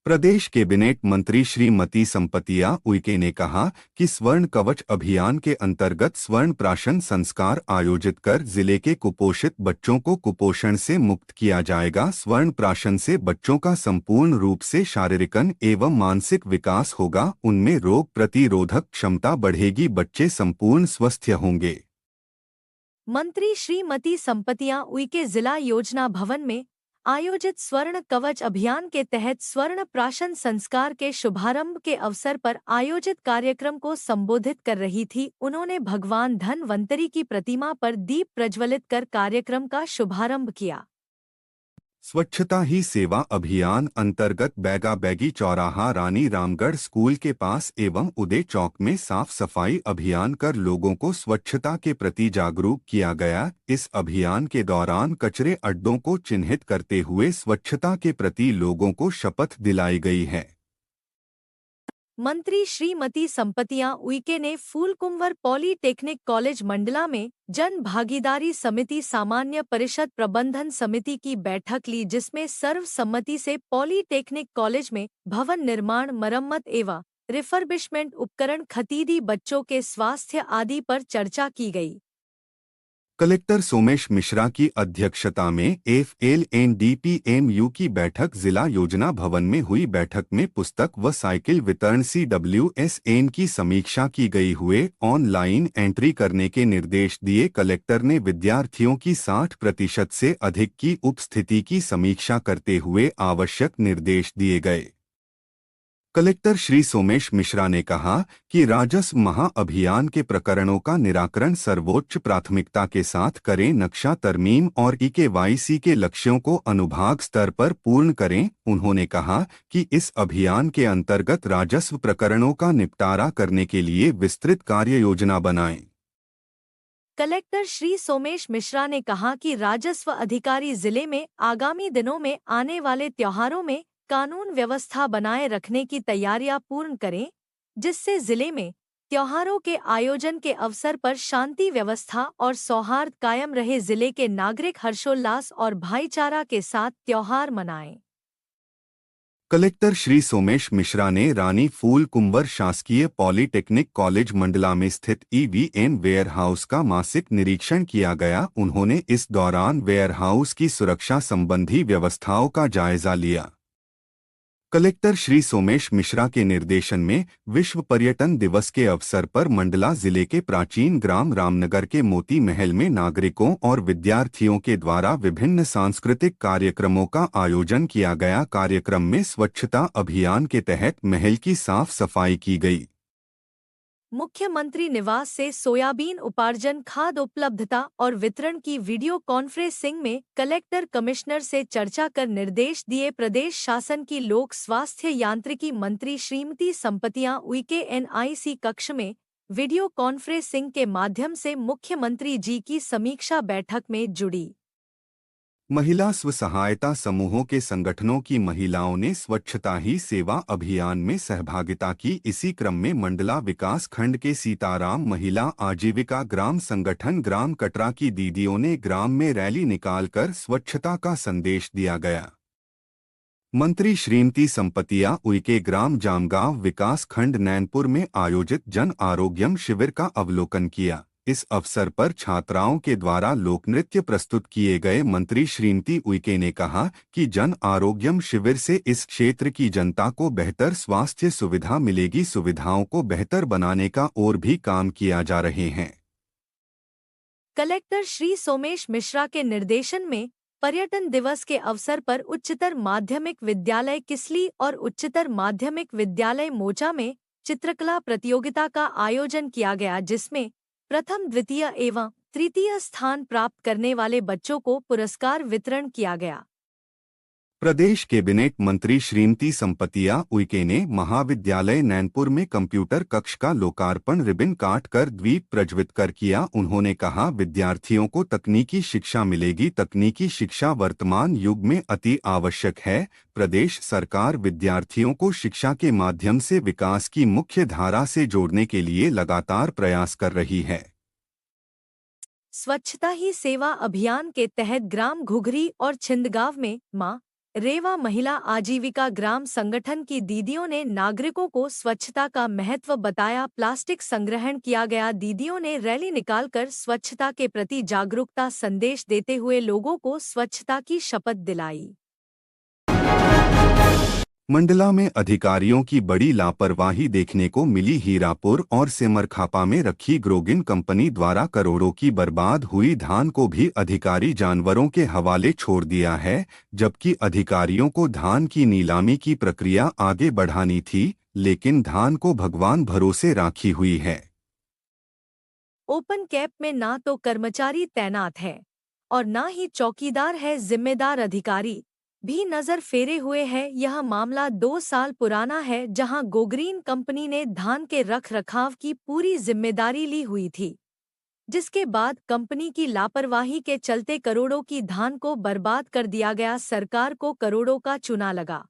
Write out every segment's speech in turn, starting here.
प्रदेश cabinet मंत्री श्रीमती संपतिया उइके ने कहा कि स्वर्ण कवच अभियान के अंतर्गत स्वर्ण प्राशन संस्कार आयोजित कर जिले के कुपोषित बच्चों को कुपोषण से मुक्त किया जाएगा। स्वर्ण प्राशन से बच्चों का संपूर्ण रूप से शारीरिक एवं मानसिक विकास होगा, उनमें रोग प्रतिरोधक क्षमता बढ़ेगी, बच्चे संपूर्ण स्वस्थ होंगे। मंत्री श्रीमती संपतिया उइके जिला योजना भवन में आयोजित स्वर्ण कवच अभियान के तहत स्वर्ण प्राशन संस्कार के शुभारंभ के अवसर पर आयोजित कार्यक्रम को संबोधित कर रही थी। उन्होंने भगवान धन्वंतरी की प्रतिमा पर दीप प्रज्वलित कर कार्यक्रम का शुभारंभ किया। स्वच्छता ही सेवा अभियान अंतर्गत बैगा बैगी चौराहा, रानी रामगढ़ स्कूल के पास एवं उदय चौक में साफ सफाई अभियान कर लोगों को स्वच्छता के प्रति जागरूक किया गया। इस अभियान के दौरान कचरे अड्डों को चिन्हित करते हुए स्वच्छता के प्रति लोगों को शपथ दिलाई गई है। मंत्री श्रीमती संपतिया उइके ने फूलकुंवर पॉलीटेक्निक कॉलेज मंडला में जन भागीदारी समिति सामान्य परिषद प्रबंधन समिति की बैठक ली, जिसमें सर्वसम्मति से पॉलीटेक्निक कॉलेज में भवन निर्माण, मरम्मत एवं रिफर्बिशमेंट, उपकरण खरीदी, बच्चों के स्वास्थ्य आदि पर चर्चा की गई। कलेक्टर सोमेश मिश्रा की अध्यक्षता में FLNDPMU की बैठक जिला योजना भवन में हुई। बैठक में पुस्तक व साइकिल वितरण CWSN की समीक्षा की गई। हुए ऑनलाइन एंट्री करने के निर्देश दिए। कलेक्टर ने विद्यार्थियों की 60% से अधिक की उपस्थिति की समीक्षा करते हुए आवश्यक निर्देश दिए गए। कलेक्टर श्री सोमेश मिश्रा ने कहा कि राजस्व महाअभियान के प्रकरणों का निराकरण सर्वोच्च प्राथमिकता के साथ करें, नक्शा तरमीम और EKYC के लक्ष्यों को अनुभाग स्तर पर पूर्ण करें। उन्होंने कहा कि इस अभियान के अंतर्गत राजस्व प्रकरणों का निपटारा करने के लिए विस्तृत कार्य योजना बनाएं। कलेक्टर श्री सोमेश मिश्रा ने कहा कि राजस्व अधिकारी जिले में आगामी दिनों में आने वाले त्योहारों में कानून व्यवस्था बनाए रखने की तैयारियां पूर्ण करें, जिससे जिले में त्योहारों के आयोजन के अवसर पर शांति व्यवस्था और सौहार्द कायम रहे। जिले के नागरिक हर्षोल्लास और भाईचारा के साथ त्योहार मनाएं। कलेक्टर श्री सोमेश मिश्रा ने रानी फूल कुंवर शासकीय पॉलीटेक्निक कॉलेज मंडला में स्थित EVM वेयरहाउस का मासिक निरीक्षण किया गया। उन्होंने इस दौरान वेयरहाउस की सुरक्षा संबंधी व्यवस्थाओं का जायजा लिया। कलेक्टर श्री सोमेश मिश्रा के निर्देशन में विश्व पर्यटन दिवस के अवसर पर मंडला जिले के प्राचीन ग्राम रामनगर के मोती महल में नागरिकों और विद्यार्थियों के द्वारा विभिन्न सांस्कृतिक कार्यक्रमों का आयोजन किया गया। कार्यक्रम में स्वच्छता अभियान के तहत महल की साफ सफाई की गई। मुख्यमंत्री निवास से सोयाबीन उपार्जन, खाद उपलब्धता और वितरण की वीडियो कॉन्फ्रेंसिंग में कलेक्टर कमिश्नर से चर्चा कर निर्देश दिए। प्रदेश शासन की लोक स्वास्थ्य यांत्रिकी मंत्री श्रीमती संपतिया उइके NIC कक्ष में वीडियो कॉन्फ्रेंसिंग के माध्यम से मुख्यमंत्री जी की समीक्षा बैठक में जुड़ी। महिला स्व सहायता समूहों के संगठनों की महिलाओं ने स्वच्छता ही सेवा अभियान में सहभागिता की। इसी क्रम में मंडला विकास खंड के सीताराम महिला आजीविका ग्राम संगठन ग्राम कटरा की दीदियों ने ग्राम में रैली निकालकर स्वच्छता का संदेश दिया गया। मंत्री श्रीमती संपतिया उइके ग्राम जामगांव विकास खंड नैनपुर में आयोजित जन आरोग्यम शिविर का अवलोकन किया। इस अवसर पर छात्राओं के द्वारा लोकनृत्य प्रस्तुत किए गए। मंत्री श्रीमती उइके ने कहा कि जन आरोग्यम शिविर से इस क्षेत्र की जनता को बेहतर स्वास्थ्य सुविधा मिलेगी। सुविधाओं को बेहतर बनाने का और भी काम किया जा रहे हैं। कलेक्टर श्री सोमेश मिश्रा के निर्देशन में पर्यटन दिवस के अवसर पर उच्चतर माध्यमिक विद्यालय किसली और उच्चतर माध्यमिक विद्यालय मोचा में चित्रकला प्रतियोगिता का आयोजन किया गया, जिसमें प्रथम, द्वितीय एवं तृतीय स्थान प्राप्त करने वाले बच्चों को पुरस्कार वितरण किया गया। प्रदेश कैबिनेट मंत्री श्रीमती संपतिया उइके ने महाविद्यालय नैनपुर में कंप्यूटर कक्ष का लोकार्पण रिबन काट कर द्वीप प्रज्वलित कर किया। उन्होंने कहा, विद्यार्थियों को तकनीकी शिक्षा मिलेगी। तकनीकी शिक्षा वर्तमान युग में अति आवश्यक है। प्रदेश सरकार विद्यार्थियों को शिक्षा के माध्यम से विकास की मुख्य धारा से जोड़ने के लिए लगातार प्रयास कर रही है। स्वच्छता ही सेवा अभियान के तहत ग्राम घुघरी और छिंदगांव में मां रेवा महिला आजीविका ग्राम संगठन की दीदियों ने नागरिकों को स्वच्छता का महत्व बताया। प्लास्टिक संग्रहण किया गया। दीदियों ने रैली निकालकर स्वच्छता के प्रति जागरूकता संदेश देते हुए लोगों को स्वच्छता की शपथ दिलाई। मंडला में अधिकारियों की बड़ी लापरवाही देखने को मिली। हीरापुर और सेमरखापा में रखी ग्रोगिन कंपनी द्वारा करोड़ों की बर्बाद हुई धान को भी अधिकारी जानवरों के हवाले छोड़ दिया है, जबकि अधिकारियों को धान की नीलामी की प्रक्रिया आगे बढ़ानी थी, लेकिन धान को भगवान भरोसे राखी हुई है। ओपन कैप में ना तो कर्मचारी तैनात है और ना ही चौकीदार है। जिम्मेदार अधिकारी भी नजर फेरे हुए हैं। यह मामला 2 साल पुराना है, जहां गोग्रीन कंपनी ने धान के रख रखाव की पूरी जिम्मेदारी ली हुई थी, जिसके बाद कंपनी की लापरवाही के चलते करोड़ों की धान को बर्बाद कर दिया गया। सरकार को करोड़ों का चूना लगा,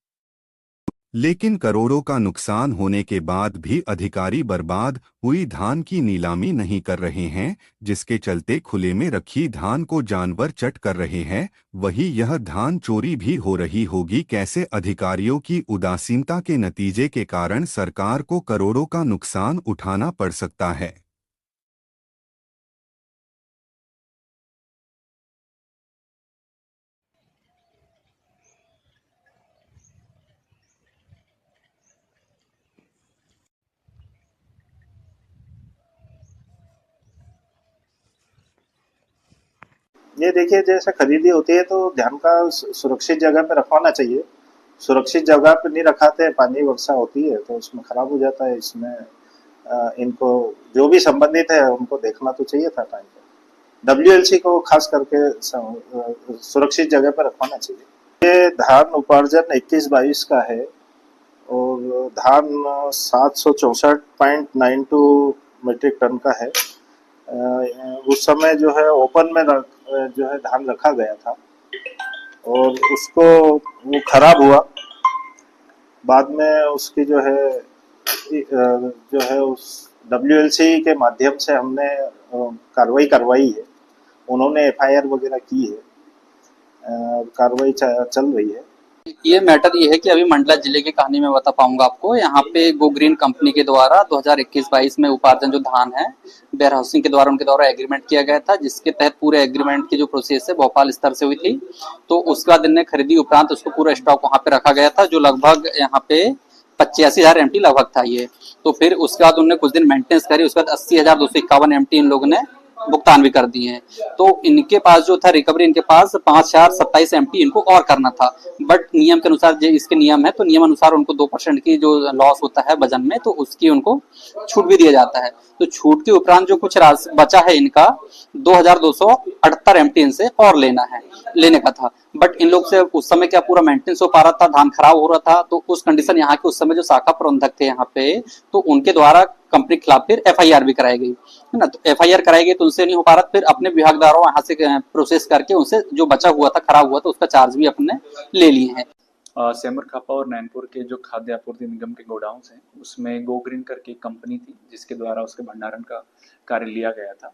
लेकिन करोड़ों का नुकसान होने के बाद भी अधिकारी बर्बाद हुई धान की नीलामी नहीं कर रहे हैं, जिसके चलते खुले में रखी धान को जानवर चट कर रहे हैं। वही यह धान चोरी भी हो रही होगी। कैसे अधिकारियों की उदासीनता के नतीजे के कारण सरकार को करोड़ों का नुकसान उठाना पड़ सकता है। ये देखिए, जैसे खरीदी होती है तो ध्यान का सुरक्षित जगह पे रखवाना चाहिए। सुरक्षित जगह पे नहीं रखाते, पानी वर्षा होती है तो उसमें खराब हो जाता है। इसमें इनको जो भी संबंधित है उनको देखना तो चाहिए था टाइम पे। डब्ल्यूएलसी को खास करके सुरक्षित जगह पे रखवाना चाहिए। ये धान उपार्जन 21-22 का है और धान 764.92 मीट्रिक टन का है। उस समय जो है ओपन में जो है धान रखा गया था और उसको वो खराब हुआ। बाद में उसकी जो है उस डब्ल्यूएलसी के माध्यम से हमने कार्रवाई करवाई है। उन्होंने एफआईआर वगैरह की है, कार्रवाई चल रही है। ये मैटर ये है कि अभी मंडला जिले की कहानी मैं बता पाऊंगा आपको। यहाँ पे गो ग्रीन कंपनी के द्वारा 2021-22 में उपार्जन जो धान है वेयर हाउसिंग के द्वारा उनके द्वारा एग्रीमेंट किया गया था, जिसके तहत पूरे एग्रीमेंट की जो प्रोसेस है भोपाल स्तर से हुई थी। तो उसके बाद इनने खरीदी उपरांत उसको पूरा स्टॉक वहाँ पे रखा गया था, जो लगभग यहाँ पे 85,000 एमटी लगभग था ये। तो फिर उसके बाद उन्होंने कुछ दिन मेंटेनेंस करी, उसके बाद 80,251 एमटी इन लोगों ने भुगतान भी कर दिए हैं। तो इनके पास जो था रिकवरी, इनके पास 5,027 एमटी इनको और करना था। बट नियम के अनुसार जो इसके नियम है, तो नियम अनुसार उनको 2% की जो लॉस होता है वजन में, तो उसकी उनको छूट भी दिया जाता है। तो छूट के उपरांत जो कुछ बचा है इनका 2,278 एमटी इनसे और लेने का था। बट इन लोग से उस समय क्या पूरा मेंटेनेंस हो पा रहा था, धान खराब हो रहा था। तो उस कंडीशन यहाँ के उस समय जो शाखा प्रबंधक थे यहाँ पे, तो उनके द्वारा कंपनी के खिलाफ फिर एफआईआर भी कराई गई है ना। तो एफआईआर कराई गई तो उनसे नहीं हो पा रहा, फिर अपने विभागदारों यहाँ से प्रोसेस करके उनसे जो बचा हुआ था, खराब हुआ था, उसका चार्ज भी अपने ले लिए हैं। सेमरखापा और नैनपुर के जो खाद्य आपूर्ति निगम के गोडाउन हैं, उसमें गो ग्रीन करके एक कंपनी थी जिसके द्वारा उसके भंडारण का कार्य लिया गया था।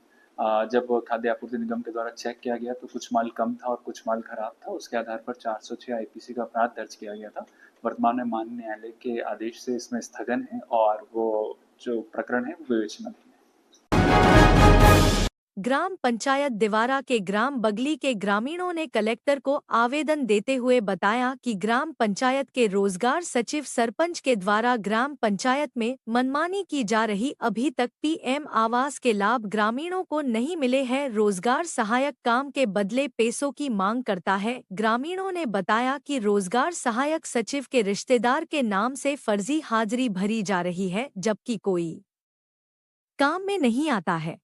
जब खाद्य आपूर्ति निगम के द्वारा चेक किया गया तो कुछ माल कम था और कुछ माल खराब था। उसके आधार पर 406 आईपीसी का अपराध दर्ज किया गया था। वर्तमान में माननीय न्यायालय के आदेश से इसमें स्थगन है और वो जो प्रकरण है वो विवेचनाधीन है। ग्राम पंचायत दिवारा के ग्राम बगली के ग्रामीणों ने कलेक्टर को आवेदन देते हुए बताया कि ग्राम पंचायत के रोजगार सचिव सरपंच के द्वारा ग्राम पंचायत में मनमानी की जा रही। अभी तक पीएम आवास के लाभ ग्रामीणों को नहीं मिले हैं। रोजगार सहायक काम के बदले पैसों की मांग करता है। ग्रामीणों ने बताया कि रोजगार सहायक सचिव के रिश्तेदार के नाम से फर्जी हाजिरी भरी जा रही है, जबकि कोई काम में नहीं आता है।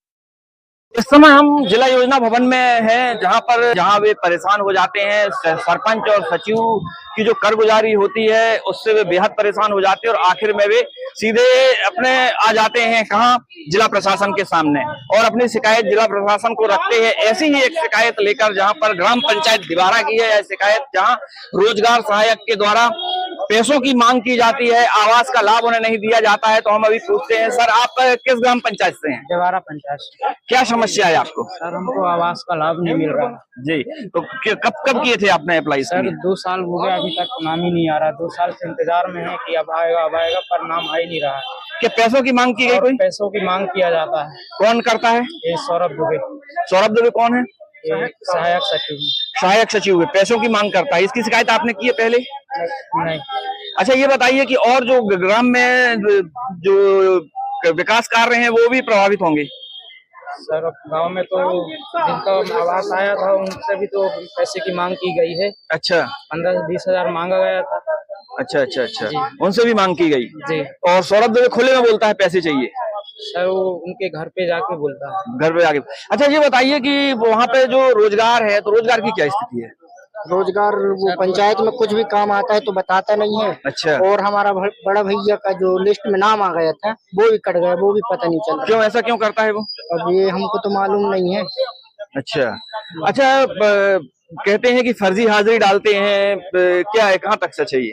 इस समय हम जिला योजना भवन में हैं, जहां वे परेशान हो जाते हैं। सरपंच और सचिव की जो कारगुजारी होती है उससे वे बेहद परेशान हो जाते हैं और आखिर में वे सीधे अपने आ जाते हैं कहां, जिला प्रशासन के सामने, और अपनी शिकायत जिला प्रशासन को रखते हैं। ऐसी ही एक शिकायत लेकर जहां पर ग्राम पंचायत दिवारा की है, यह शिकायत जहां रोजगार सहायक के द्वारा पैसों की मांग की जाती है, आवास का लाभ उन्हें नहीं दिया जाता है। तो हम अभी पूछते हैं, सर आप किस ग्राम पंचायत से हैं? जवारा पंचायत से। क्या समस्या है आपको? सर हमको आवास का लाभ नहीं मिल रहा। जी, तो कब किए थे आपने अप्लाई? सर 2 साल हो गया, अभी तक नाम ही नहीं आ रहा। 2 साल से इंतजार में है कि अब आएगा पर नाम आ ही नहीं रहा है। क्या पैसों की मांग की गई? कोई पैसों की मांग किया जाता है। कौन करता है? ये सौरभ दुबे। सौरभ दुबे कौन है? सहायक सचिव। सहायक सचिव है, पैसों की मांग करता है। इसकी शिकायत आपने की है पहले? नहीं। अच्छा ये बताइए कि और जो ग्राम में जो विकास कार्य हैं वो भी प्रभावित होंगे? सर गांव में तो जिनका आवास आया था उनसे भी तो पैसे की मांग की गई है। अच्छा, 15-20 हजार मांगा गया था। अच्छा, उनसे भी मांग की गई जी। और सौरभ दुबे खुले में बोलता है पैसे चाहिए? सर वो उनके घर पे जाके बोलता है। घर पे जाके। अच्छा ये बताइए कि वहाँ पे जो रोजगार है, तो रोजगार की क्या स्थिति है? रोजगार वो पंचायत में कुछ भी काम आता है तो बताता नहीं है। अच्छा। और हमारा बड़ा भैया का जो लिस्ट में नाम आ गया था वो भी कट गया, वो भी पता नहीं चल रहा। क्यों, ऐसा क्यों करता है वो? अब ये हमको तो मालूम नहीं है। अच्छा, कहते हैं कि फर्जी हाजिरी डालते हैं, क्या है, कहाँ तक सच है ये?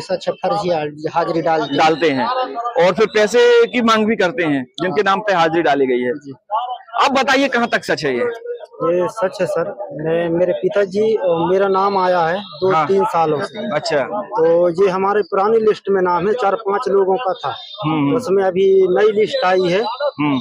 सच फर्जी हाजिरी डालते हैं और फिर पैसे की मांग भी करते हैं जिनके नाम पे हाजिरी डाली गई है। अब बताइए कहाँ तक सच है ये सच है सर। मेरे पिताजी और मेरा नाम आया है 2-3 सालों से। अच्छा, तो ये हमारे पुरानी लिस्ट में नाम है, 4-5 लोगों का था। उसमें अभी नई लिस्ट आई है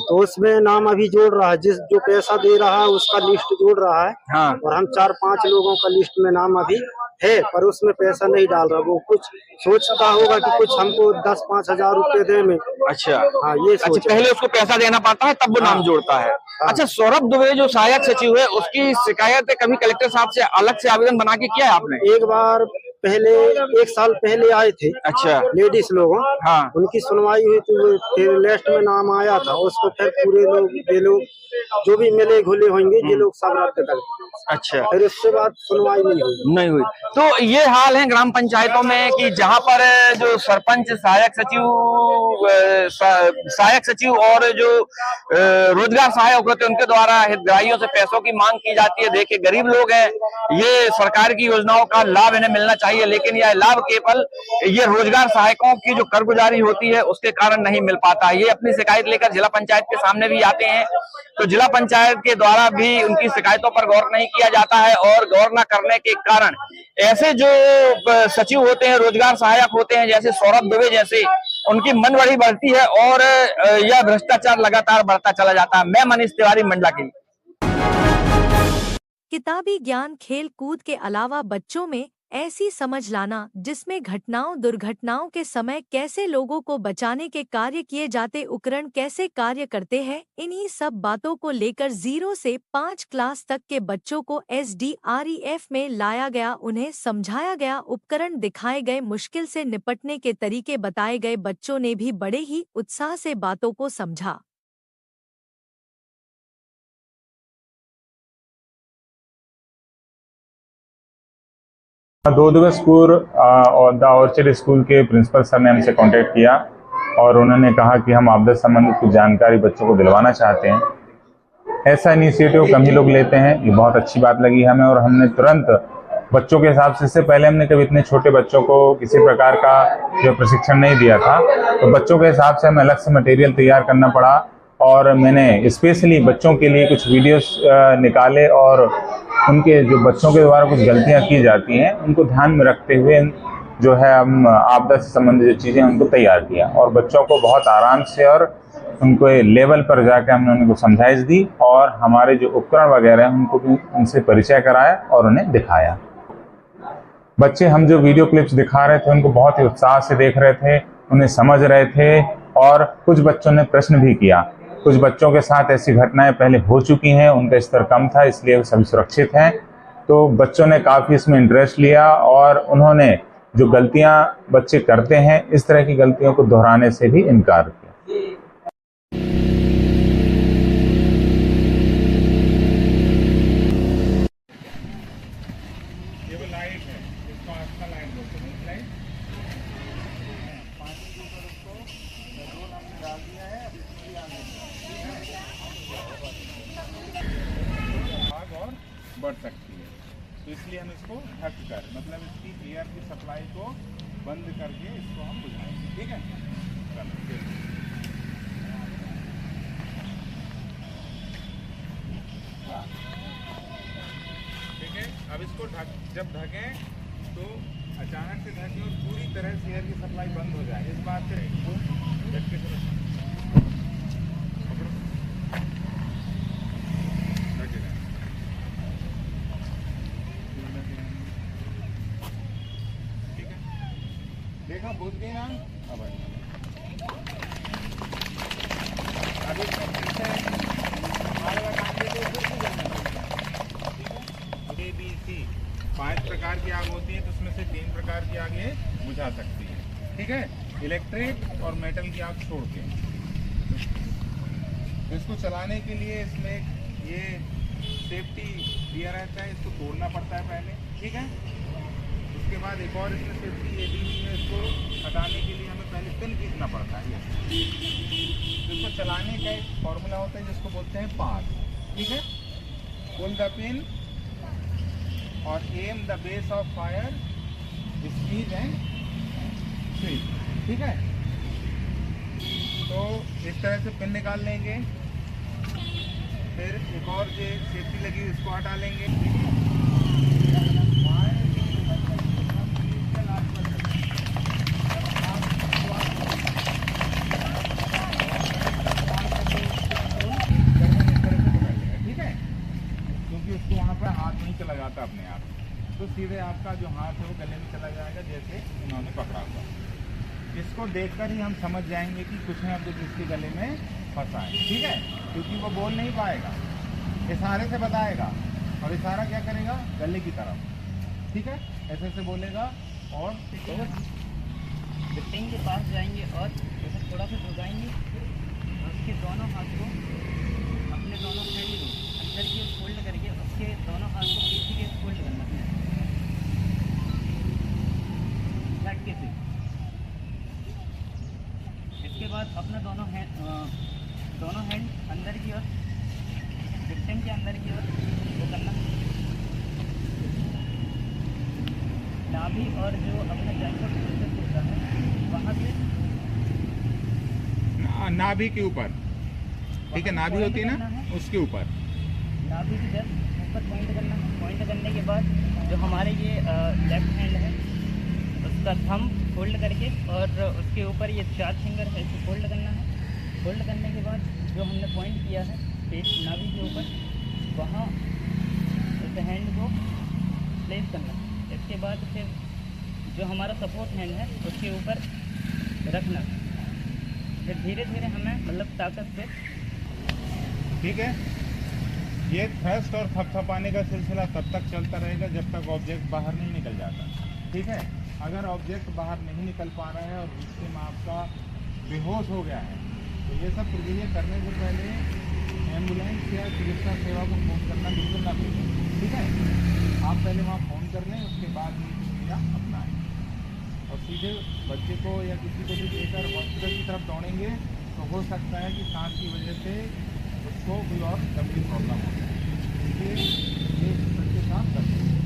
तो उसमें नाम अभी जोड़ रहा है, जो पैसा दे रहा है उसका लिस्ट जोड़ रहा है। हाँ। और हम 4-5 लोगों का लिस्ट में नाम अभी है पर उसमें पैसा नहीं डाल रहा। वो कुछ सोचता होगा कि कुछ हमको 10-5 हजार रुपए दे में। अच्छा, हाँ ये अच्छा, पहले उसको पैसा देना पड़ता है तब वो नाम जोड़ता है। अच्छा, सौरभ दुबे जो सहायक सचिव है उसकी शिकायत कभी कलेक्टर साहब से अलग से आवेदन बना के किया है आपने? एक बार पहले 1 साल पहले आए थे। अच्छा, लेडीज लोगों। हाँ। उनकी सुनवाई हुई तो फिर लिस्ट में नाम आया था, उसको फिर पूरे लोग ये लोग जो भी मिले घुले होंगे ये लोग सब रद्द कर दिए। अच्छा, फिर उसके बाद सुनवाई नहीं हुई। तो ये हाल है ग्राम पंचायतों में कि जहाँ पर जो सरपंच, सहायक सचिव और जो रोजगार सहायक होते हैं उनके द्वारा हितग्राहियों से पैसों की मांग की जाती है। देखिए गरीब लोग हैं, ये सरकार की योजनाओं का लाभ इन्हें मिलना चाहिए, लेकिन यह लाभ केवल ये रोजगार सहायकों की जो करगुजारी होती है उसके कारण नहीं मिल पाता। ये अपनी शिकायत लेकर जिला पंचायत के सामने भी आते हैं तो जिला पंचायत के द्वारा भी उनकी शिकायतों पर गौर नहीं किया जाता है और गौर न करने के कारण ऐसे जो सचिव होते हैं, रोजगार सहायक होते हैं, जैसे सौरभ दुबे जैसे, उनकी मनमानी बढ़ती है और यह भ्रष्टाचार लगातार बढ़ता चला जाता है। मैं मनीष तिवारी, मंडला के लिए। किताबी ज्ञान, खेल कूद के अलावा बच्चों में ऐसी समझ लाना जिसमें घटनाओं दुर्घटनाओं के समय कैसे लोगों को बचाने के कार्य किए जाते, उपकरण कैसे कार्य करते हैं, इन्हीं सब बातों को लेकर 0 से 5 क्लास तक के बच्चों को SDREF में लाया गया। उन्हें समझाया गया, उपकरण दिखाए गए, मुश्किल से निपटने के तरीके बताए गए। बच्चों ने भी बड़े ही उत्साह से बातों को समझा। दो दिवस पूर्व द ऑर्चिड स्कूल के प्रिंसिपल सर ने हमसे कांटेक्ट किया और उन्होंने कहा कि हम आपदा संबंधित कुछ जानकारी बच्चों को दिलवाना चाहते हैं। ऐसा इनिशिएटिव कम ही लोग लेते हैं, ये बहुत अच्छी बात लगी हमें और हमने तुरंत बच्चों के हिसाब से, इससे पहले हमने कभी इतने छोटे बच्चों को किसी प्रकार का जो प्रशिक्षण नहीं दिया था, तो बच्चों के हिसाब से हमें अलग से मटेरियल तैयार करना पड़ा और मैंने स्पेशली बच्चों के लिए कुछ वीडियोस निकाले और उनके जो बच्चों के द्वारा कुछ गलतियां की जाती हैं उनको ध्यान में रखते हुए जो है हम आपदा से संबंधित जो चीज़ें उनको तैयार किया और बच्चों को बहुत आराम से और उनको लेवल पर जाकर हमने उनको समझाइश दी और हमारे जो उपकरण वगैरह हैं उनको भी उनसे परिचय कराया और उन्हें दिखाया। बच्चे हम जो वीडियो क्लिप्स दिखा रहे थे उनको बहुत ही उत्साह से देख रहे थे, उन्हें समझ रहे थे और कुछ बच्चों ने प्रश्न भी किया। कुछ बच्चों के साथ ऐसी घटनाएं पहले हो चुकी हैं, उनका स्तर कम था इसलिए वो सभी सुरक्षित हैं, तो बच्चों ने काफ़ी इसमें इंटरेस्ट लिया और उन्होंने जो गलतियां बच्चे करते हैं इस तरह की गलतियों को दोहराने से भी इनकार किया। बढ़ सकती है तो इसलिए हम इसको ढक कर, मतलब इसकी एयर की सप्लाई को बंद करके इसको हम बुझाएंगे। ठीक है, ठीक है। अब इसको जब ढकें तो अचानक से ढकें और पूरी तरह से एयर की सप्लाई बंद हो जाए, इस बात से इसको झटके से ठीक है। देखा, बुझ गई ना। अब अभी ABC 5 प्रकार की आग होती है, तो उसमें से 3 प्रकार की आग ये बुझा सकती है। ठीक है, इलेक्ट्रिक और मेटल की आग छोड़ के। तो इसको चलाने के लिए इसमें ये सेफ्टी दिया रहता है, इसको तोड़ना पड़ता है पहले। ठीक है, उसके बाद एक और इसमें सेफ्टी ये दी हुई है, इसको हटाने के लिए हमें पहले पिन खींचना पड़ता है। तो इसको चलाने का एक फॉर्मूला होता है जिसको बोलते हैं पास। ठीक है, पुल द पिन और aim the base of fire, squeeze and sweep. ठीक है, तो इस तरह से पिन निकाल लेंगे, फिर एक और जो सेफ्टी लगी उसको हटा लेंगे। उसको वहाँ पर हाथ नहीं चला जाता अपने आप, तो सीधे आपका जो हाथ है वो गले में चला जाएगा, जैसे उन्होंने पकड़ा हुआ। इसको देखकर ही हम समझ जाएंगे कि कुछ ना कुछ इसके गले में फंसा है। ठीक है, क्योंकि वो बोल नहीं पाएगा, इशारे से बताएगा, और इशारा क्या करेगा, गले की तरफ। ठीक है, ऐसे ऐसे बोलेगा और विक्टिम के पास जाएंगे और उसे थोड़ा सा झुकाएंगे और उसके दोनों हाथ को, अपने दोनों हैंड को अंदर की ओर फोल्ड करके उसके दोनों हाथ को पीछे की फोल्ड करना है झटके से। इसके बाद अपना दोनों हैंड अंदर की ओर, विक्टिम के अंदर की ओर वो करना, नाभि और जो अपना जॉइंट प्रोसेस होता है वहाँ से नाभि के ऊपर। ठीक है, नाभि होती है ना, उसके ऊपर नाभि की जस्ट ऊपर पॉइंट करना। पॉइंट करने के बाद जो हमारे ये लेफ्ट हैंड है उसका थंब फोल्ड करके और उसके ऊपर ये 4 फिंगर है इसको फोल्ड करना है। फोल्ड करने के बाद जो हमने पॉइंट किया है पेट नाभि के ऊपर, वहाँ उस हैंड को प्लेस करना। इसके बाद फिर जो हमारा सपोर्ट हैंड है उसके ऊपर रखना, फिर धीरे धीरे हमें मतलब ताकत से। ठीक है, ये थ्रस्ट और थपथपाने का सिलसिला तब तक चलता रहेगा जब तक ऑब्जेक्ट बाहर नहीं निकल जाता। ठीक है, अगर ऑब्जेक्ट बाहर नहीं निकल पा रहा है और जिससे में आपका बेहोश हो गया है, तो ये सब प्रक्रिया करने से पहले एम्बुलेंस या चिकित्सा सेवा को फ़ोन करना बिल्कुल ना भूलें। ठीक है, आप पहले वहाँ फ़ोन कर लें, उसके बाद ये प्रक्रिया अपनाएं और सीधे बच्चे को या किसी को भी लेकर हॉस्पिटल की तरफ दौड़ेंगे तो हो सकता है कि सांस की वजह से उसको कोई और गंभीर प्रॉब्लम हो। इसलिए ये बच्चे काम करते हैं,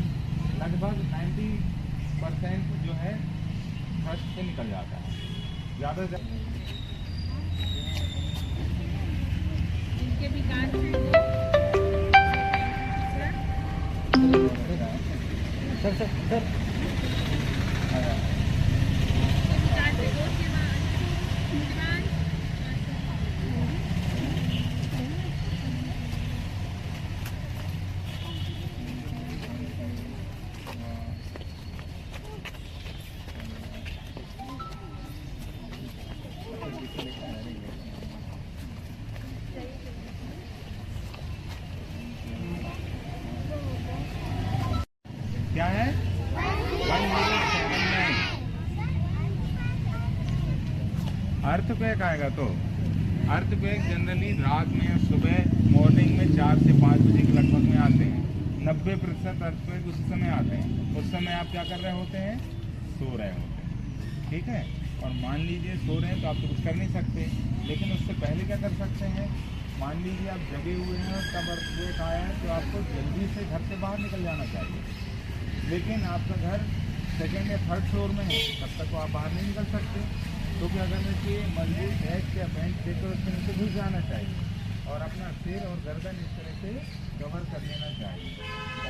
लगभग 90% जो है फर्स्ट से निकल जाता है, ज़्यादा से इनके भी कान सर क्या है 1079। अर्थक्वेक आएगा तो अर्थक्वेक जनरली रात में या सुबह मॉर्निंग में 4 से 5 बजे के लगभग में आते हैं। 90% अर्थक्वेक उसी समय आते हैं। उस समय आप क्या कर रहे होते हैं, सो रहे होते हैं। ठीक है, और मान लीजिए सो रहे हैं तो आप तो कुछ कर नहीं सकते, लेकिन उससे पहले क्या कर सकते हैं, मान लीजिए आप जगे हुए हैं और तब अर्थक्वेक आया है तो आपको जल्दी से घर से बाहर निकल जाना चाहिए। लेकिन आपका घर सेकेंड या थर्ड फ्लोर में है तब तक तो आप बाहर नहीं निकल सकते। तो क्या करना चाहिए, मजबूत हैट या बेंच देकर उसके नीचे घुस जाना चाहिए और अपना सिर और गर्दन इस तरह से कवर कर लेना चाहिए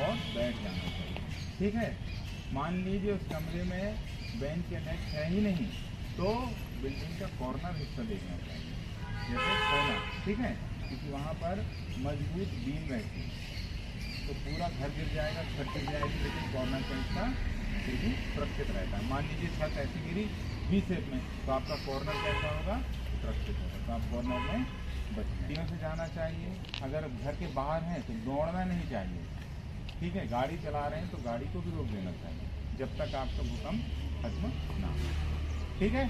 और बैठ जाना चाहिए। ठीक है। मान लीजिए उस कमरे में बेंच या डेस्क है ही नहीं तो बिल्डिंग का कॉर्नर हिस्सा देखना चाहिए, जैसे कोना। ठीक है, क्योंकि वहाँ पर मजबूत बीम रहती है तो पूरा घर गिर जाएगा, छत गिर जाएगी, लेकिन कॉर्नर का हिस्सा फिर भी सुरक्षित रहता है। मान लीजिए छत ऐसी गिरी वी शेप में तो आपका कॉर्नर कैसा होगा, सुरक्षित होगा, तो आप कॉर्नर में बच्चियों से जाना चाहिए। अगर घर के बाहर हैं तो दौड़ना नहीं चाहिए। ठीक है, गाड़ी चला रहे हैं तो गाड़ी को भी रोक देना चाहिए जब तक आपका भूकंप खत्म ना हो। ठीक है।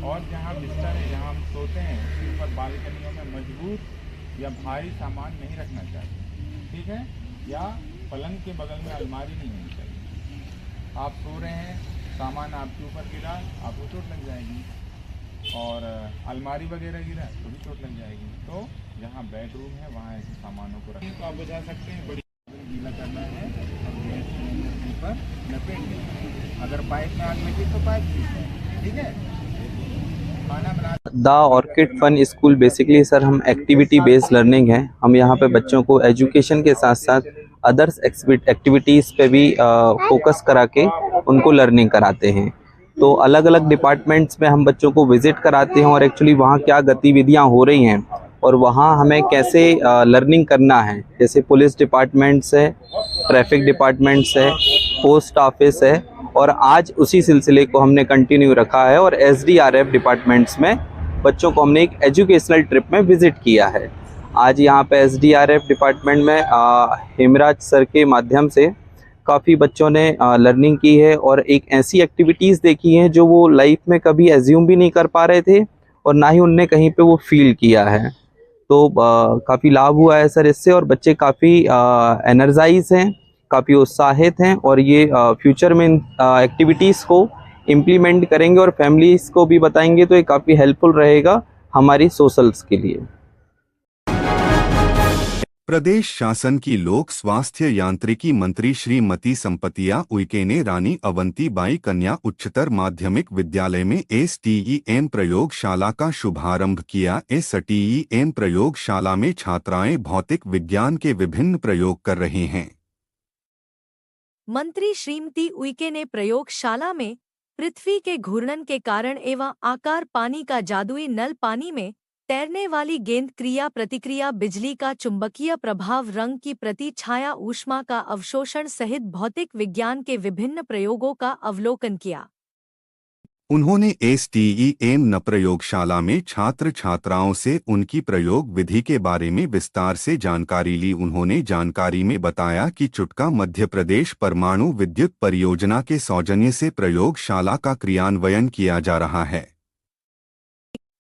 और जहाँ बिस्तर है, जहाँ हम सोते हैं उसके ऊपर बालकनियों में मजबूत या भारी सामान नहीं रखना चाहिए। ठीक है, या पलंग के बगल में अलमारी नहीं होनी चाहिए। आप सो रहे हैं, सामान आपके ऊपर गिरा, आपको चोट लग जाएगी, और अलमारी वगैरह गिरा तो भी चोट लग जाएगी। तो जहाँ बेडरूम है वहाँ ऐसे सामानों को रखें तो आप बुझा सकते हैं। बड़ी गीला करना है और गैस के ऊपर लपेट देना है। अगर पाइप में आग लगी तो पाइप ठीक है। खाना बना the Orchid Fun School basically sir हम एक्टिविटी बेस्ड लर्निंग है। हम यहाँ पे बच्चों को एजुकेशन के साथ साथ अदर्स एक्टिविटीज़ पे भी फोकस करा के उनको लर्निंग कराते हैं। तो अलग अलग डिपार्टमेंट्स में हम बच्चों को विज़िट कराते हैं और एक्चुअली वहाँ क्या गतिविधियाँ हो रही हैं और वहाँ हमें कैसे लर्निंग करना है। जैसे पुलिस डिपार्टमेंट्स है, ट्रैफिक डिपार्टमेंट्स है, पोस्ट ऑफिस है, और आज उसी सिलसिले को हमने कंटिन्यू रखा है और SDRF डिपार्टमेंट्स में बच्चों को हमने एक एजुकेशनल ट्रिप में विज़िट किया है। आज यहाँ पे SDRF डिपार्टमेंट में हेमराज सर के माध्यम से काफ़ी बच्चों ने लर्निंग की है और एक ऐसी एक्टिविटीज़ देखी हैं जो वो लाइफ में कभी एज्यूम भी नहीं कर पा रहे थे और ना ही उनने कहीं पे वो फील किया है। तो काफ़ी लाभ हुआ है सर इससे, और बच्चे काफ़ी एनर्जाइज हैं, काफ़ी उत्साहित हैं, और ये फ्यूचर में एक्टिविटीज़ को इम्प्लीमेंट करेंगे और फैमिलीज़ को भी बताएंगे तो ये काफ़ी हेल्पफुल रहेगा हमारी सोशल्स के लिए। प्रदेश शासन की लोक स्वास्थ्य यांत्रिकी मंत्री श्रीमती संपतिया उइके ने रानी अवंतीबाई कन्या उच्चतर माध्यमिक विद्यालय में STEM प्रयोगशाला का शुभारंभ किया। STEM प्रयोगशाला में छात्राएं भौतिक विज्ञान के विभिन्न प्रयोग कर रहे हैं। मंत्री श्रीमती उइके ने प्रयोगशाला में पृथ्वी के घूर्णन के कारण एवं आकार पानी का जादुई नल, पानी में तैरने वाली गेंद, क्रिया प्रतिक्रिया, बिजली का चुंबकीय प्रभाव, रंग की प्रति छाया, ऊष्मा का अवशोषण सहित भौतिक विज्ञान के विभिन्न प्रयोगों का अवलोकन किया। उन्होंने STEM प्रयोगशाला में छात्र छात्राओं से उनकी प्रयोग विधि के बारे में विस्तार से जानकारी ली। उन्होंने जानकारी में बताया कि चुटका मध्य प्रदेश परमाणु विद्युत परियोजना के सौजन्य से प्रयोगशाला का क्रियान्वयन किया जा रहा है।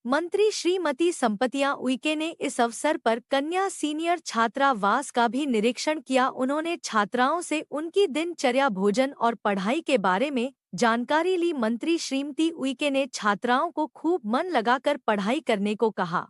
मंत्री श्रीमती संपतिया उइके ने इस अवसर पर कन्या सीनियर छात्रावास का भी निरीक्षण किया। उन्होंने छात्राओं से उनकी दिनचर्या, भोजन और पढ़ाई के बारे में जानकारी ली। मंत्री श्रीमती उइके ने छात्राओं को खूब मन लगाकर पढ़ाई करने को कहा।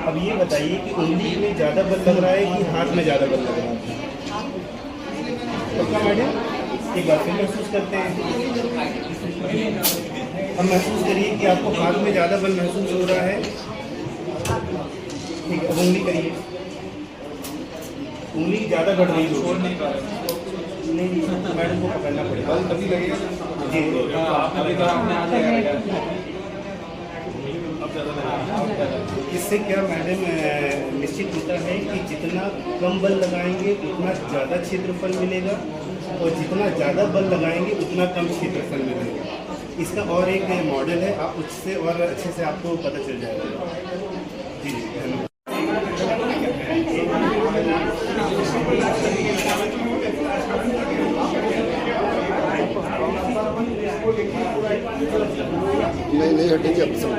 अब ये बताइए कि उंगली में ज़्यादा बल लग रहा है कि हाथ में ज़्यादा बल लग रहा है? पक्का मैडम, एक बार फिर महसूस करते हैं। अब महसूस करिए कि आपको हाथ में ज़्यादा बल महसूस हो रहा है। ठीक है, अब उंगली करिए, उंगली ज़्यादा बढ़ रही है। नहीं, मैडम को पकड़ना पड़ेगा तभी लगेगा जी। इससे क्या मैडम निश्चित होता है कि जितना कम बल लगाएंगे उतना ज़्यादा क्षेत्रफल मिलेगा और जितना ज़्यादा बल लगाएंगे उतना कम क्षेत्रफल मिलेगा। इसका और एक मॉडल है, आप उससे और अच्छे से आपको पता चल जाएगा। जी धन्यवाद। नहीं हटेगी अब सब।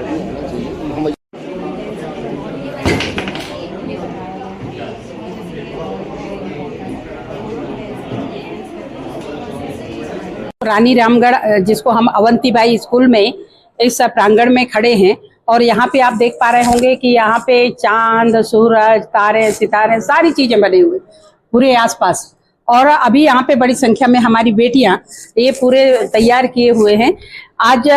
रानी रामगढ़, जिसको हम अवंतीबाई स्कूल में इस प्रांगण में खड़े हैं और यहाँ पे आप देख पा रहे होंगे कि यहाँ पे चांद, सूरज, तारे, सितारे सारी चीजें बने हुए पूरे आसपास। और अभी यहाँ पे बड़ी संख्या में हमारी बेटियां ये पूरे तैयार किए हुए हैं। आज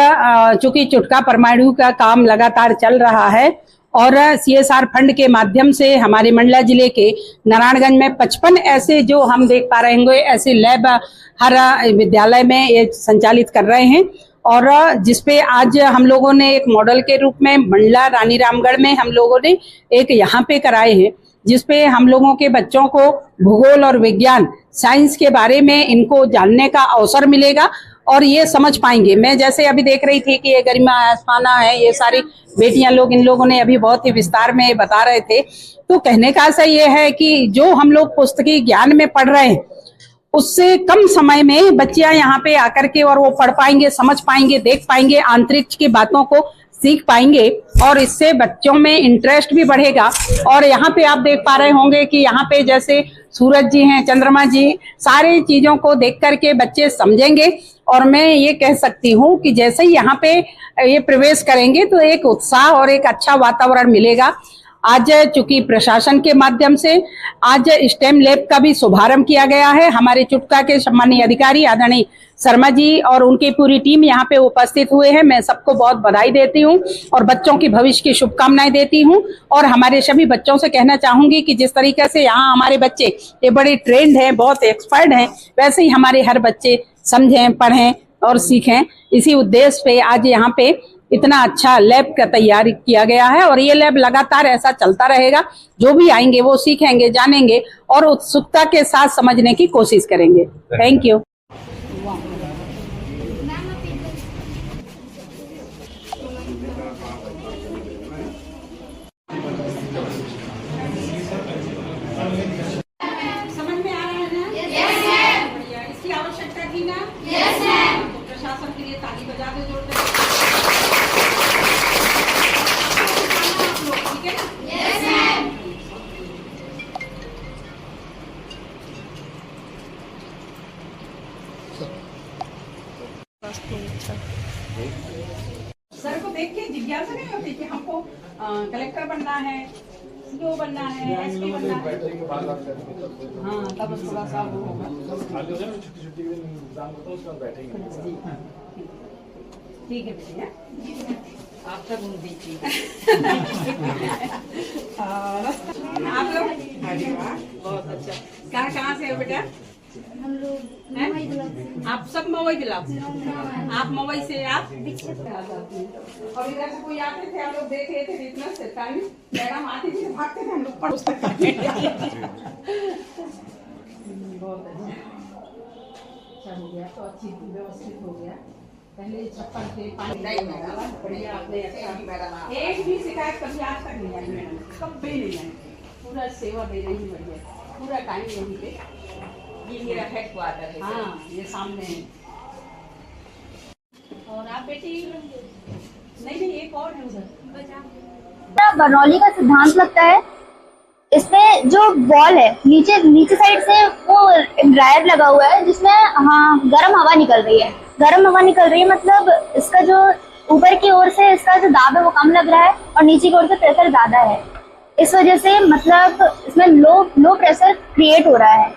चूंकि चुटका परमाणु का काम लगातार चल रहा है और CSR फंड के माध्यम से हमारे मंडला जिले के नारायणगंज में 55 ऐसे जो हम देख पा रहे होंगे ऐसे लैब हर विद्यालय में ये संचालित कर रहे हैं। और जिसपे आज हम लोगों ने एक मॉडल के रूप में मंडला रानी रामगढ़ में हम लोगों ने एक यहाँ पे कराए हैं, जिसपे हम लोगों के बच्चों को भूगोल और विज्ञान साइंस के बारे में इनको जानने का अवसर मिलेगा और ये समझ पाएंगे। मैं जैसे अभी देख रही थी कि ये गरिमा आसमाना है, ये सारी बेटियां लोग इन लोगों ने अभी बहुत ही विस्तार में बता रहे थे। तो कहने का आशय ये है कि जो हम लोग पुस्तकीय ज्ञान में पढ़ रहे हैं उससे कम समय में बच्चियां यहाँ पे आकर के और वो पढ़ पाएंगे, समझ पाएंगे, देख पाएंगे, अंतरिक्ष की बातों को सीख पाएंगे और इससे बच्चों में इंटरेस्ट भी बढ़ेगा। और यहाँ पे आप देख पा रहे होंगे कि यहाँ पे जैसे सूरज जी हैं, चंद्रमा जी, सारी चीजों को देख करके बच्चे समझेंगे। और मैं ये कह सकती हूँ कि जैसे ही यहाँ पे ये प्रवेश करेंगे तो एक उत्साह और एक अच्छा वातावरण मिलेगा। आज चूंकि प्रशासन के माध्यम से आज स्टेम लैब का भी शुभारंभ किया गया है, हमारे चुटका के सम्मानीय अधिकारी आदरणीय शर्मा जी और उनकी पूरी टीम यहाँ पे उपस्थित हुए हैं। मैं सबको बहुत बधाई देती हूँ और बच्चों की भविष्य की शुभकामनाएं देती हूँ। और हमारे सभी बच्चों से कहना चाहूंगी कि जिस तरीके से यहाँ हमारे बच्चे ये बड़े ट्रेंड हैं, बहुत एक्सपर्ट हैं, वैसे ही हमारे हर बच्चे समझें, पढ़ें और सीखें। इसी उद्देश्य पे आज यहाँ पे इतना अच्छा लैब का तैयारी किया गया है और ये लैब लगातार ऐसा चलता रहेगा। जो भी आएंगे वो सीखेंगे, जानेंगे और उत्सुकता के साथ समझने की कोशिश करेंगे। Thank you. समझ में आ रहा है ना? Yes ma'am. बढ़िया। इसकी आवश्यकता थी ना? Yes ma'am. तो प्रशासन के लिए ताली बजा दो जोरदार। ठीक है ना? Yes ma'am. सर को देख के जिज्ञासा नहीं होती कि हमको कलेक्टर बनना है, सीओ बनना है, एसपी बनना है। हाँ, तब थोड़ा सा वो होगा। ठीक है भैया, आप सब उन दीजिए। आप लोग बहुत अच्छा। कहाँ से हो बेटा? हम लोग आप सब मवई जिला, आप मवई से आप और इधर से कोई आते थे, हम लोग देख रहे थे इतना सरकारी मैडम आती थी, भागते थे हम लोग पढ़ सकते। बहुत अच्छा हो गया, तो अच्छी व्यवस्थित हो गया। पहले छप्पर थे, पानी नहीं मैडम, बढ़िया आपने एक भी शिकायत कभी आज तक नहीं आई मैडम, कभी नहीं आई। पूरा सेवा दे रही बढ़िया, पूरा टाइम यहीं पे। ये मेरा हेडक्वार्टर है। हाँ, ये सामने है। और आप बेटी? नहीं, एक और है उधर। बरनौली का सिद्धांत लगता है। इसमें जो बॉल है नीचे साइड से वो ड्रायर लगा हुआ है जिसमें हाँ गर्म हवा निकल रही है। गर्म हवा निकल रही है मतलब इसका जो ऊपर की ओर से इसका जो दाब है वो कम लग रहा है और नीचे की ओर से प्रेशर ज्यादा है। इस वजह से मतलब इसमें लो प्रेशर क्रिएट हो रहा है।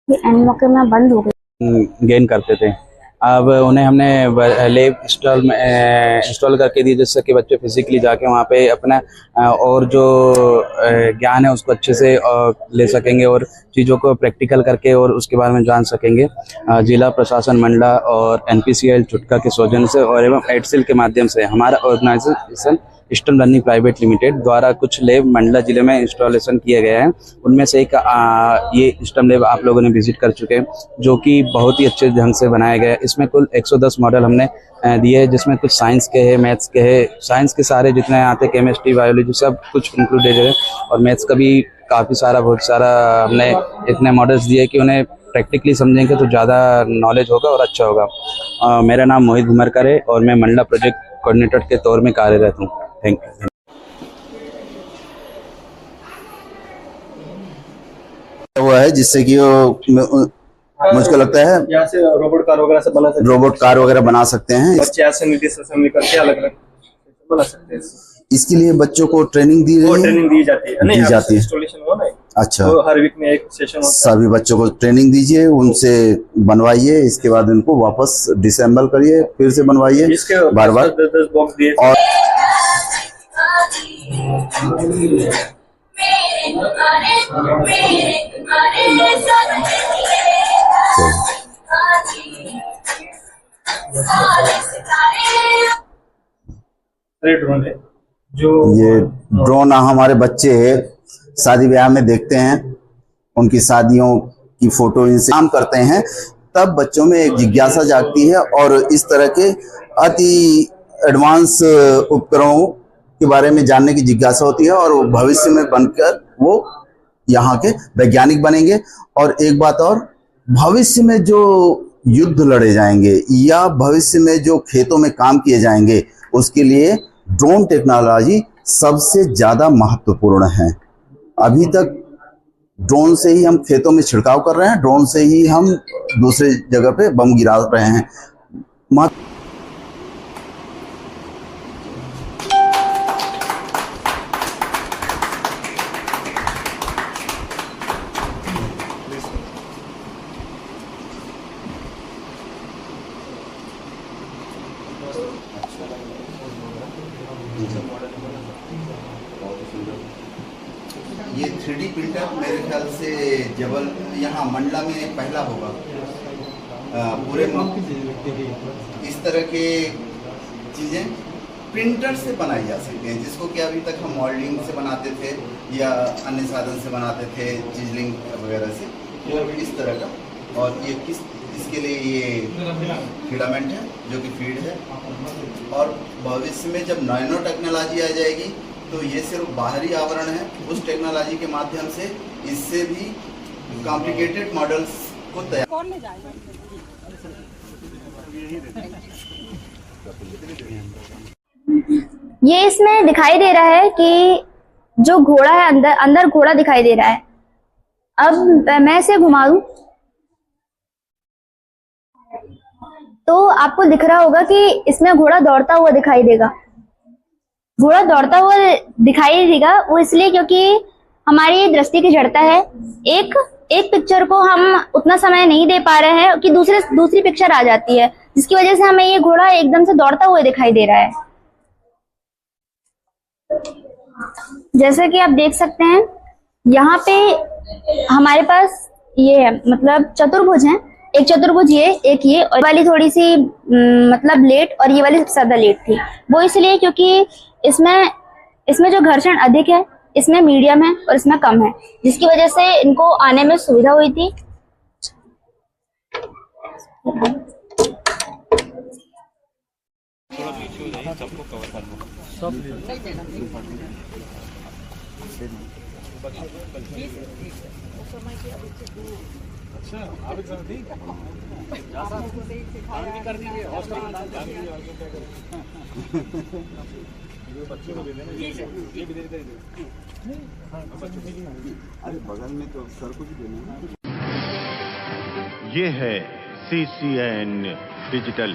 एंड मौके में बंद हो गई। गेन करते थे अब उन्हें हमने लैब इंस्टॉल करके दी, जिससे कि बच्चे फिजिकली जाके वहाँ पे अपना और जो ज्ञान है उसको अच्छे से ले सकेंगे और चीज़ों को प्रैक्टिकल करके और उसके बारे में जान सकेंगे। जिला प्रशासन मंडला और NPCL चुटका के सौजन्य से और एवं एडसिल के माध्यम से हमारा organisation Eastern Learning Private Limited द्वारा कुछ लैब मंडला जिले में इंस्टॉलेशन किए गए हैं। उनमें से एक ये ईस्टर्न लैब आप लोगों ने विजिट कर चुके हैं, जो कि बहुत ही अच्छे ढंग से बनाया गया है। इसमें कुल 110 मॉडल हमने दिए हैं, जिसमें कुछ साइंस के हैं, मैथ्स के हैं। साइंस के सारे जितने आते हैं, केमिस्ट्री, बायोलॉजी सब कुछ इंक्लूडेड है, और मैथ्स का भी काफ़ी सारा बहुत सारा हमने इतने मॉडल्स दिए कि उन्हें प्रैक्टिकली समझेंगे तो ज़्यादा नॉलेज होगा और अच्छा होगा। मेरा नाम मोहित घुमरकर है और मैं मंडला प्रोजेक्ट कोऑर्डिनेटर के तौर में कार्यरत हूँ। Thank you. हुआ है जिससे कि मुझको लगता है यहाँ से रोबोट कार वगैरह से बना सकते हैं। बच्चे ऐसे असेंबली करके अलग अलग बना सकते हैं। इसके लिए बच्चों को ट्रेनिंग दी जाती है। इंस्टॉलेशन हुआ ना, अच्छा, तो हर वीक में एक सेशन होता है। सभी बच्चों को ट्रेनिंग दीजिए, उनसे बनवाइए, इसके बाद उनको वापस डिसेंबल करिए, फिर से बनवाइए बार बार। 10 बॉक्स दिए और ड्रोन है जो ये ड्रोन हमारे बच्चे शादी ब्याह में देखते हैं, उनकी शादियों की फोटो इनसे काम करते हैं, तब बच्चों में एक जिज्ञासा जागती है और इस तरह के अति एडवांस उपकरणों के बारे में जानने की जिज्ञासा होती है और भविष्य में बनकर वो यहाँ के वैज्ञानिक बनेंगे। और एक बात और, भविष्य में जो युद्ध लड़े जाएंगे या भविष्य में जो खेतों में काम किए जाएंगे, उसके लिए ड्रोन टेक्नोलॉजी सबसे ज्यादा महत्वपूर्ण है। अभी तक ड्रोन से ही हम खेतों में छिड़काव कर रहे हैं, ड्रोन से ही हम दूसरे जगह पे बम गिरा रहे हैं। ये 3D प्रिंटर मेरे ख्याल से यहाँ मंडला में पहला होगा। पूरे इस तरह के चीज़ें प्रिंटर से बनाई जा सकती हैं, जिसको कि अभी तक हम मॉडलिंग से बनाते थे या अन्य साधन से बनाते थे, चिजलिंग वगैरह से, इस तरह का। और ये इसके लिए ये फिलामेंट है जो कि फीड है। और भविष्य में जब नैनो टेक्नोलॉजी आ जाएगी तो ये सिर्फ बाहरी आवरण है, उस टेक्नोलॉजी के माध्यम से इससे भी कॉम्प्लिकेटेड मॉडल्स को तैयार। ये इसमें दिखाई दे रहा है कि जो घोड़ा है, अंदर घोड़ा दिखाई दे रहा है। अब मैं इसे घुमा दूं तो आपको दिख रहा होगा कि इसमें घोड़ा दौड़ता हुआ दिखाई देगा। घोड़ा दौड़ता हुआ दिखाई देगा वो इसलिए क्योंकि हमारी दृष्टि की जड़ता है। एक पिक्चर को हम उतना समय नहीं दे पा रहे हैं कि दूसरी पिक्चर आ जाती है, जिसकी वजह से हमें ये घोड़ा एकदम से दौड़ता हुआ दिखाई दे रहा है। जैसा कि आप देख सकते हैं यहाँ पे हमारे पास ये है, मतलब चतुर्भुज है। एक चतुर्भुज ये, एक ये, और वाली थोड़ी सी मतलब लेट और ये वाली सबसे ज्यादा लेट थी। वो इसलिए क्योंकि इसमें जो घर्षण अधिक है, इसमें मीडियम है और इसमें कम है, जिसकी वजह से इनको आने में सुविधा हुई थी। अरे बगल में तो सर को भी देना। ये है CCN डिजिटल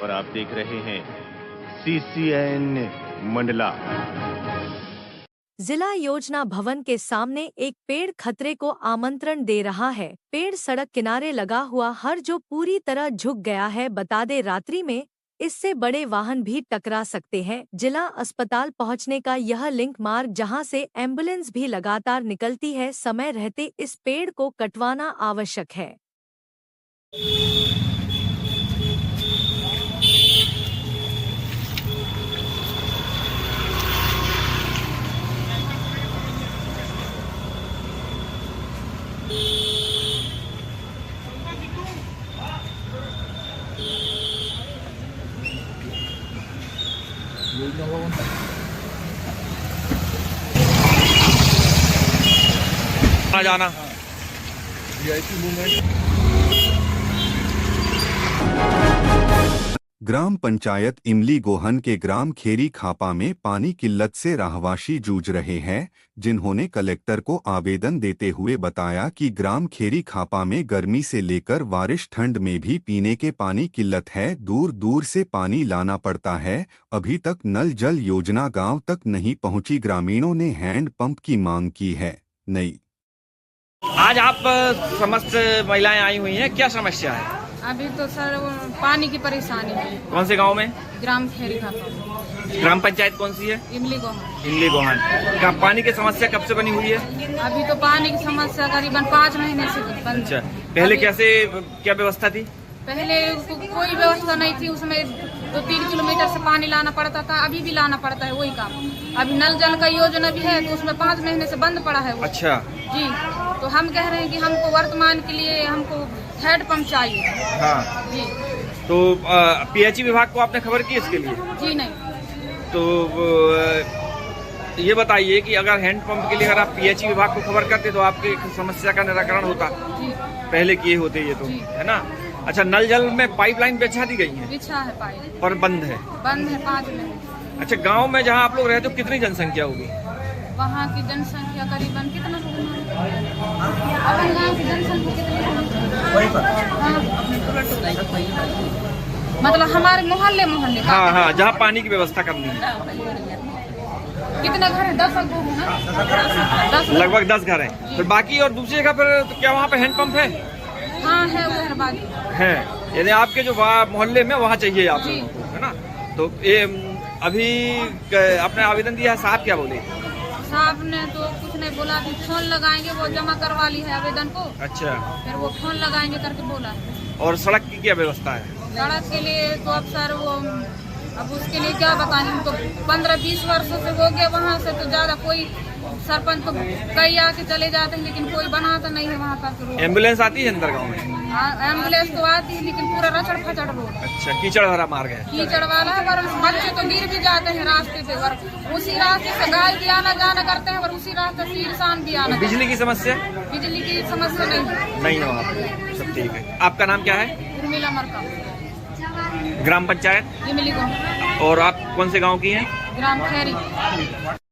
और आप देख रहे हैं CCN मंडला। जिला योजना भवन के सामने एक पेड़ खतरे को आमंत्रण दे रहा है। पेड़ सड़क किनारे लगा हुआ हर जो पूरी तरह झुक गया है। बता दे रात्रि में इससे बड़े वाहन भी टकरा सकते हैं। जिला अस्पताल पहुंचने का यह लिंक मार्ग जहां से एम्बुलेंस भी लगातार निकलती है, समय रहते इस पेड़ को कटवाना आवश्यक है। जाना ग्राम पंचायत इमली गोहन के ग्राम खेरी खापा में पानी किल्लत से रहवासी जूझ रहे हैं, जिन्होंने कलेक्टर को आवेदन देते हुए बताया कि ग्राम खेरी खापा में गर्मी से लेकर बारिश ठंड में भी पीने के पानी किल्लत है। दूर दूर से पानी लाना पड़ता है। अभी तक नल जल योजना गांव तक नहीं पहुंची। ग्रामीणों ने हैंड पंप की मांग की है। नई आज आप समस्त महिलाएं आई हुई हैं, क्या समस्या है? अभी तो सर वो पानी की परेशानी है। कौन से गांव में? ग्राम खेरी खापा। ग्राम पंचायत कौन सी है? इमली गोहन। इमली गोहन का पानी की समस्या कब से बनी हुई है? अभी तो पानी की समस्या करीबन 5 महीने से बंद। अच्छा, पहले कैसे क्या व्यवस्था थी? पहले कोई व्यवस्था नहीं थी, उसमें 2-3 किलोमीटर से पानी लाना पड़ता था। अभी भी लाना पड़ता है वही काम। अभी नल जल का योजना भी है तो उसमें 5 महीने से बंद पड़ा है वो। अच्छा जी, तो हम कह रहे हैं कि हमको वर्तमान के लिए हमको हेड पंप चाहिए। हाँ जी। तो पीएचई विभाग को आपने खबर की इसके लिए? जी नहीं। तो ये बताइए कि अगर हैंड पंप के लिए अगर आप पीएचई विभाग को खबर करते तो आपकी समस्या का निराकरण होता। जी। पहले किए होते ये तो, है ना? अच्छा, नल जल में पाइपलाइन बिछा दी गई है? बिछा है पाइप, पर बंद है? बंद है 5 महीने। अच्छा, गांव में जहां आप लोग रहते हो कितनी जनसंख्या होगी? वहाँ की जनसंख्या करीबन कितना अपन गाँव की जनसंख्या कितनी मतलब हमारे मोहल्ले हाँ, जहाँ पानी की व्यवस्था करनी है। कितने घर है? 10 घर है। लगभग 10 घर है। फिर बाकी और दूसरी जगह पर तो क्या वहाँ पे हैंड पंप है? हाँ है, उधर बाकी है। यानी आपके जो मोहल्ले में वहाँ चाहिए आप लोगों को, है ना? तो ये अभी आपने आवेदन दिया है, साहब क्या बोले? साहब ने तो कुछ नहीं बोला, अभी फोन लगाएंगे, वो जमा करवा ली है आवेदन को। अच्छा, फिर वो फोन लगाएंगे करके बोला। और सड़क की क्या व्यवस्था है? सड़क के लिए तो अब सर वो अब उसके लिए क्या बताएं, हम तो 15-20 वर्षों से हो गए वहाँ से, तो ज्यादा कोई सरपंच तो कई आके चले जाते हैं लेकिन कोई बनाता नहीं है वहाँ तक। एम्बुलेंस आती है अंदर गाँव में? एम्बुलेंस तो आती है लेकिन पूरा रचड़ फचड़ रोड। अच्छा, कीचड़ भरा मार्ग है? कीचड़ वाला है, पर बच्चे तो गिर भी जाते हैं रास्ते पे, और उसी रास्ते से गाय भी आना जाना करते हैं, और उसी रास्ते से इंसान भी आना। बिजली की समस्या? बिजली की समस्या नहीं है वहाँ पे, सब ठीक है। आपका नाम क्या है? उर्मिला मरका। ग्राम पंचायत इमली गोहन। और आप कौन से गाँव की हैं? ग्राम खेरी।